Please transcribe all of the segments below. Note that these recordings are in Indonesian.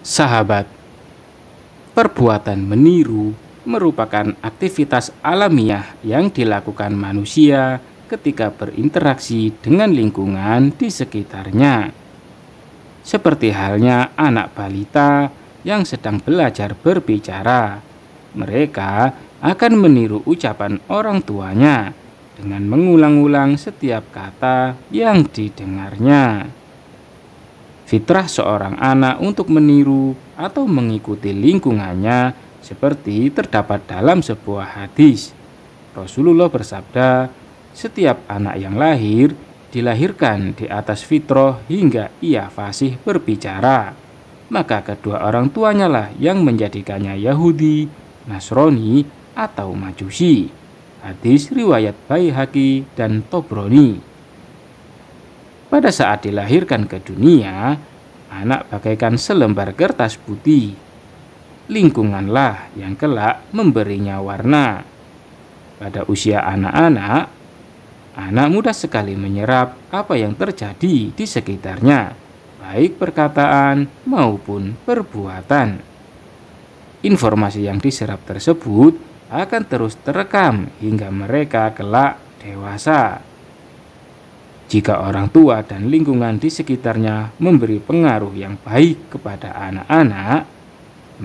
Sahabat, perbuatan meniru merupakan aktivitas alamiah yang dilakukan manusia ketika berinteraksi dengan lingkungan di sekitarnya. Seperti halnya anak balita yang sedang belajar berbicara, mereka akan meniru ucapan orang tuanya dengan mengulang-ulang setiap kata yang didengarnya. Fitrah seorang anak untuk meniru atau mengikuti lingkungannya seperti terdapat dalam sebuah hadis. Rasulullah bersabda, setiap anak yang lahir dilahirkan di atas fitrah hingga ia fasih berbicara. Maka kedua orang tuanya lah yang menjadikannya Yahudi, Nasrani, atau Majusi. Hadis riwayat Baihaqi dan Tobroni. Pada saat dilahirkan ke dunia, anak bagaikan selembar kertas putih. Lingkunganlah yang kelak memberinya warna. Pada usia anak-anak, anak mudah sekali menyerap apa yang terjadi di sekitarnya, baik perkataan maupun perbuatan. Informasi yang diserap tersebut akan terus terekam hingga mereka kelak dewasa. Jika orang tua dan lingkungan di sekitarnya memberi pengaruh yang baik kepada anak-anak,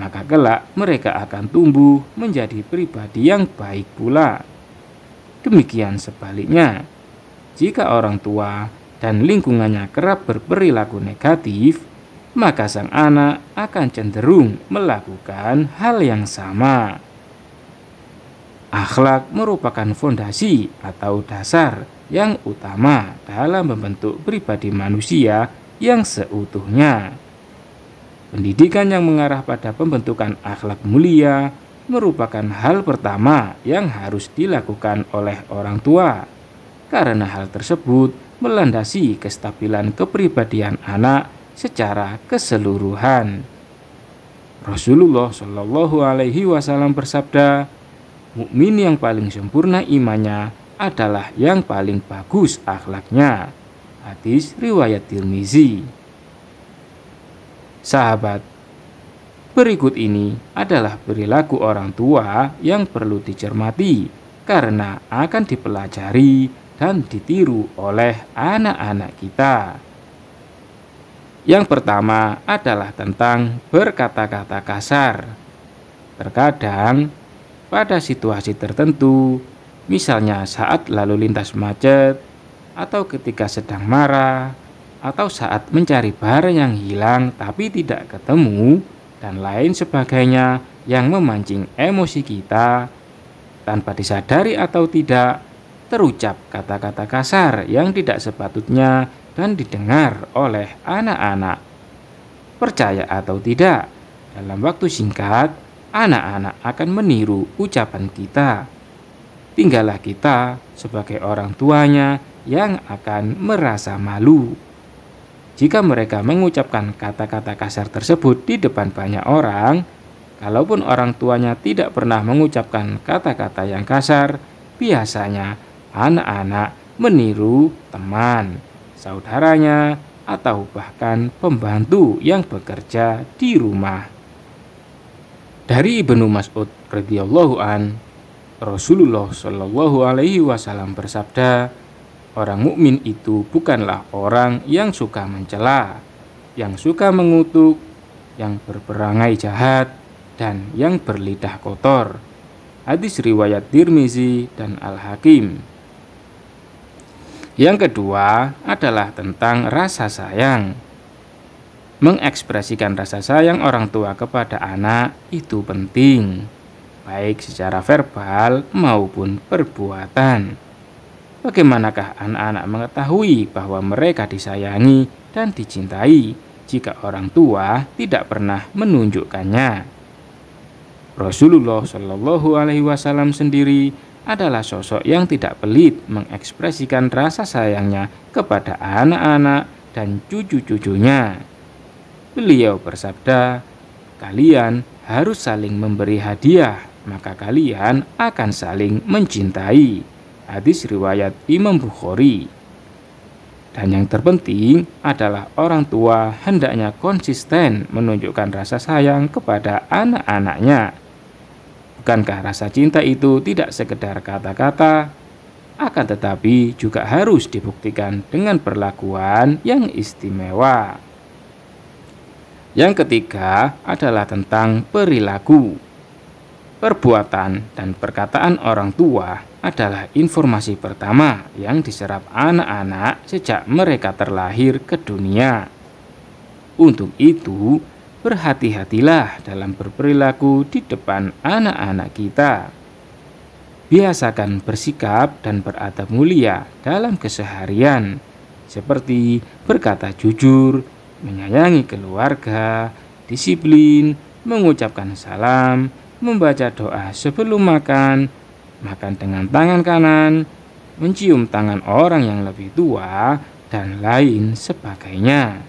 maka kelak mereka akan tumbuh menjadi pribadi yang baik pula. Demikian sebaliknya, jika orang tua dan lingkungannya kerap berperilaku negatif, maka sang anak akan cenderung melakukan hal yang sama. Akhlak merupakan fondasi atau dasar yang utama dalam membentuk pribadi manusia yang seutuhnya. Pendidikan yang mengarah pada pembentukan akhlak mulia merupakan hal pertama yang harus dilakukan oleh orang tua, karena hal tersebut melandasi kestabilan kepribadian anak secara keseluruhan. Rasulullah Shallallahu Alaihi Wasallam bersabda, mukmin yang paling sempurna imannya adalah yang paling bagus akhlaknya. Hadis riwayat Tirmizi. Sahabat, berikut ini adalah perilaku orang tua yang perlu dicermati karena akan dipelajari dan ditiru oleh anak-anak kita. Yang pertama adalah tentang berkata-kata kasar. Terkadang pada situasi tertentu, misalnya saat lalu lintas macet, atau ketika sedang marah, atau saat mencari barang yang hilang tapi tidak ketemu, dan lain sebagainya yang memancing emosi kita, tanpa disadari atau tidak, terucap kata-kata kasar yang tidak sepatutnya dan didengar oleh anak-anak. Percaya atau tidak, dalam waktu singkat, anak-anak akan meniru ucapan kita. Tinggallah kita sebagai orang tuanya yang akan merasa malu. Jika mereka mengucapkan kata-kata kasar tersebut di depan banyak orang, kalaupun orang tuanya tidak pernah mengucapkan kata-kata yang kasar, biasanya anak-anak meniru teman, saudaranya, atau bahkan pembantu yang bekerja di rumah. Dari Ibnu Mas'ud radhiyallahu an, Rasulullah Shallallahu Alaihi Wasallam bersabda, orang mukmin itu bukanlah orang yang suka mencela, yang suka mengutuk, yang berperangai jahat, dan yang berlidah kotor. Hadis riwayat Tirmizi dan Al-Hakim. Yang kedua adalah tentang rasa sayang. Mengekspresikan rasa sayang orang tua kepada anak itu penting, baik secara verbal maupun perbuatan. Bagaimanakah anak-anak mengetahui bahwa mereka disayangi dan dicintai jika orang tua tidak pernah menunjukkannya? Rasulullah Shallallahu Alaihi Wasallam sendiri adalah sosok yang tidak pelit mengekspresikan rasa sayangnya kepada anak-anak dan cucu-cucunya. Beliau bersabda, kalian harus saling memberi hadiah, maka kalian akan saling mencintai. Hadis riwayat Imam Bukhari. Dan yang terpenting adalah orang tua hendaknya konsisten menunjukkan rasa sayang kepada anak-anaknya. Bukankah rasa cinta itu tidak sekedar kata-kata, akan tetapi juga harus dibuktikan dengan perlakuan yang istimewa. Yang ketiga adalah tentang perilaku. Perbuatan dan perkataan orang tua adalah informasi pertama yang diserap anak-anak sejak mereka terlahir ke dunia. Untuk itu, berhati-hatilah dalam berperilaku di depan anak-anak kita. Biasakan bersikap dan beradab mulia dalam keseharian, seperti berkata jujur, menyayangi keluarga, disiplin, mengucapkan salam, membaca doa sebelum makan, makan dengan tangan kanan, mencium tangan orang yang lebih tua, dan lain sebagainya.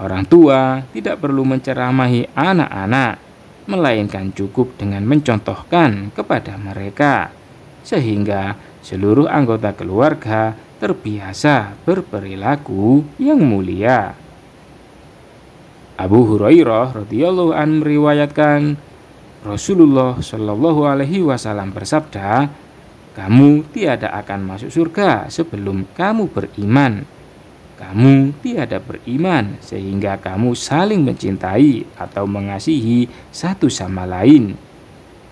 Orang tua tidak perlu menceramahi anak-anak, melainkan cukup dengan mencontohkan kepada mereka, sehingga seluruh anggota keluarga terbiasa berperilaku yang mulia. Abu Hurairah radhiyallahu anhu meriwayatkan, Rasulullah Shallallahu Alaihi Wasallam bersabda, "Kamu tiada akan masuk surga sebelum kamu beriman. Kamu tiada beriman sehingga kamu saling mencintai atau mengasihi satu sama lain.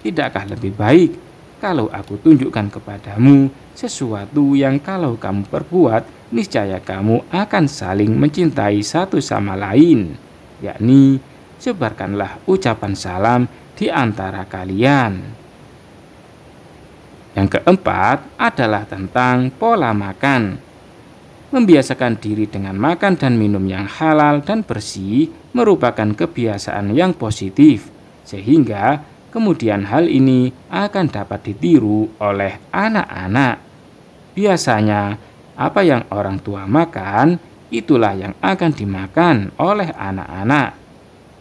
Tidakkah lebih baik kalau aku tunjukkan kepadamu sesuatu yang kalau kamu perbuat, niscaya kamu akan saling mencintai satu sama lain, yakni sebarkanlah ucapan salam di antara kalian." Yang keempat adalah tentang pola makan. Membiasakan diri dengan makan dan minum yang halal dan bersih merupakan kebiasaan yang positif, sehingga kemudian hal ini akan dapat ditiru oleh anak-anak. Biasanya, apa yang orang tua makan, itulah yang akan dimakan oleh anak-anak.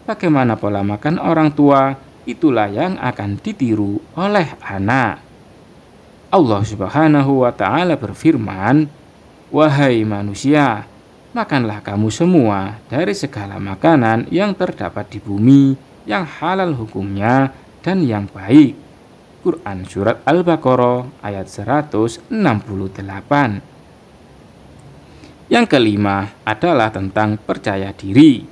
Bagaimana pola makan orang tua, itulah yang akan ditiru oleh anak. Allah Subhanahu wa Ta'ala berfirman, "Wahai manusia, makanlah kamu semua dari segala makanan yang terdapat di bumi, yang halal hukumnya dan yang baik." Quran Surat Al-Baqarah ayat 168. Yang kelima adalah tentang percaya diri.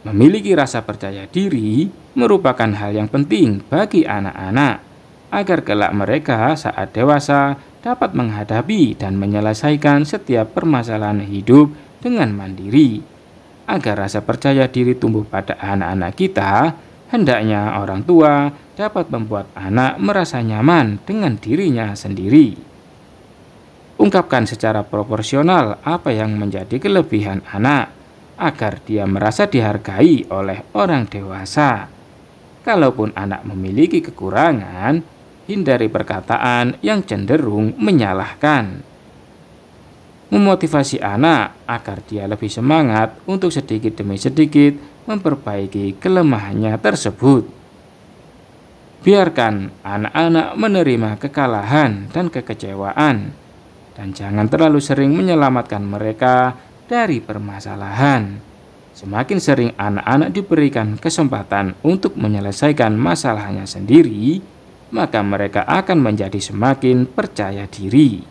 Memiliki rasa percaya diri merupakan hal yang penting bagi anak-anak, agar kelak mereka saat dewasa dapat menghadapi dan menyelesaikan setiap permasalahan hidup dengan mandiri. Agar rasa percaya diri tumbuh pada anak-anak kita, hendaknya orang tua dapat membuat anak merasa nyaman dengan dirinya sendiri. Ungkapkan secara proporsional apa yang menjadi kelebihan anak, agar dia merasa dihargai oleh orang dewasa. Kalaupun anak memiliki kekurangan, hindari perkataan yang cenderung menyalahkan. Memotivasi anak agar dia lebih semangat untuk sedikit demi sedikit memperbaiki kelemahannya tersebut. Biarkan anak-anak menerima kekalahan dan kekecewaan, dan jangan terlalu sering menyelamatkan mereka dari permasalahan. Semakin sering anak-anak diberikan kesempatan untuk menyelesaikan masalahnya sendiri, maka mereka akan menjadi semakin percaya diri.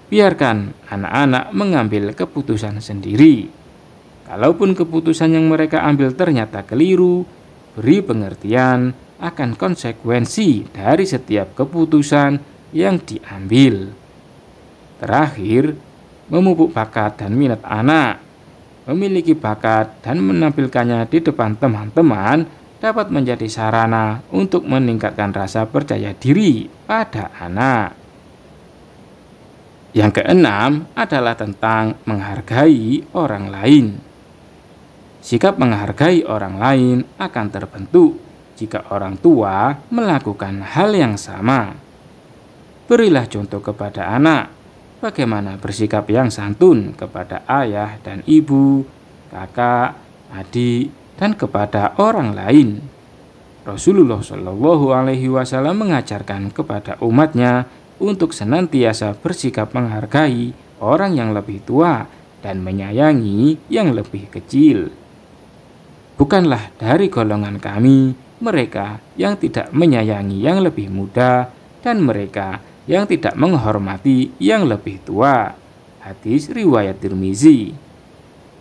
Biarkan anak-anak mengambil keputusan sendiri. Kalaupun keputusan yang mereka ambil ternyata keliru, beri pengertian akan konsekuensi dari setiap keputusan yang diambil. Terakhir, memupuk bakat dan minat anak. Memiliki bakat dan menampilkannya di depan teman-teman dapat menjadi sarana untuk meningkatkan rasa percaya diri pada anak. Yang keenam adalah tentang menghargai orang lain. Sikap menghargai orang lain akan terbentuk jika orang tua melakukan hal yang sama. Berilah contoh kepada anak bagaimana bersikap yang santun kepada ayah dan ibu, kakak, adik, dan kepada orang lain. Rasulullah Shallallahu Alaihi Wasallam mengajarkan kepada umatnya untuk senantiasa bersikap menghargai orang yang lebih tua dan menyayangi yang lebih kecil. Bukanlah dari golongan kami mereka yang tidak menyayangi yang lebih muda dan mereka yang tidak menghormati yang lebih tua. Hadis riwayat Tirmizi.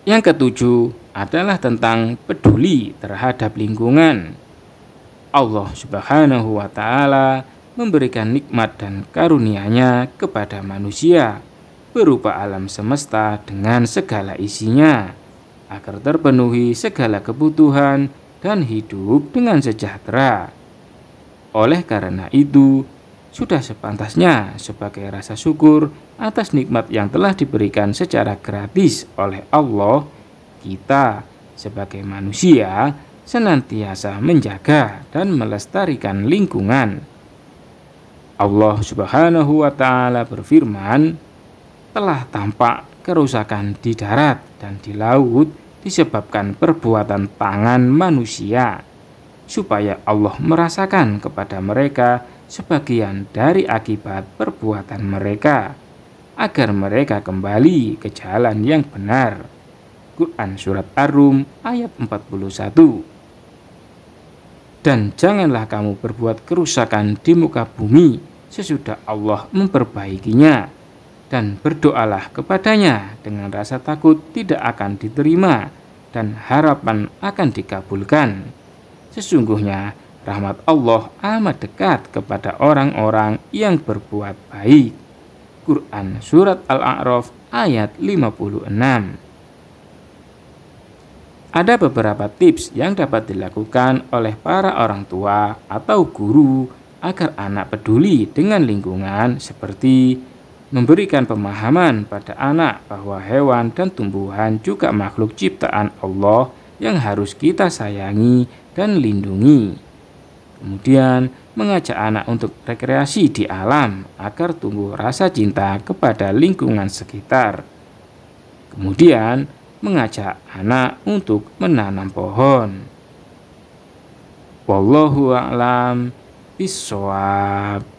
Yang ketujuh adalah tentang peduli terhadap lingkungan. Allah Subhanahu wa Ta'ala memberikan nikmat dan karunia-Nya kepada manusia berupa alam semesta dengan segala isinya, agar terpenuhi segala kebutuhan dan hidup dengan sejahtera. Oleh karena itu, sudah sepantasnya sebagai rasa syukur atas nikmat yang telah diberikan secara gratis oleh Allah, kita sebagai manusia senantiasa menjaga dan melestarikan lingkungan. Allah Subhanahu wa Ta'ala berfirman, telah tampak kerusakan di darat dan di laut disebabkan perbuatan tangan manusia, supaya Allah merasakan kepada mereka sebagian dari akibat perbuatan mereka, agar mereka kembali ke jalan yang benar. Quran Surat Ar-Rum ayat 41. Dan janganlah kamu berbuat kerusakan di muka bumi sesudah Allah memperbaikinya, dan berdoalah kepadanya dengan rasa takut tidak akan diterima dan harapan akan dikabulkan. Sesungguhnya rahmat Allah amat dekat kepada orang-orang yang berbuat baik. Quran Surat Al-A'raf ayat 56. Ada beberapa tips yang dapat dilakukan oleh para orang tua atau guru agar anak peduli dengan lingkungan, seperti memberikan pemahaman pada anak bahwa hewan dan tumbuhan juga makhluk ciptaan Allah yang harus kita sayangi dan lindungi. Kemudian mengajak anak untuk rekreasi di alam agar tumbuh rasa cinta kepada lingkungan sekitar. Kemudian mengajak anak untuk menanam pohon. Wallahu a'lam bishawab.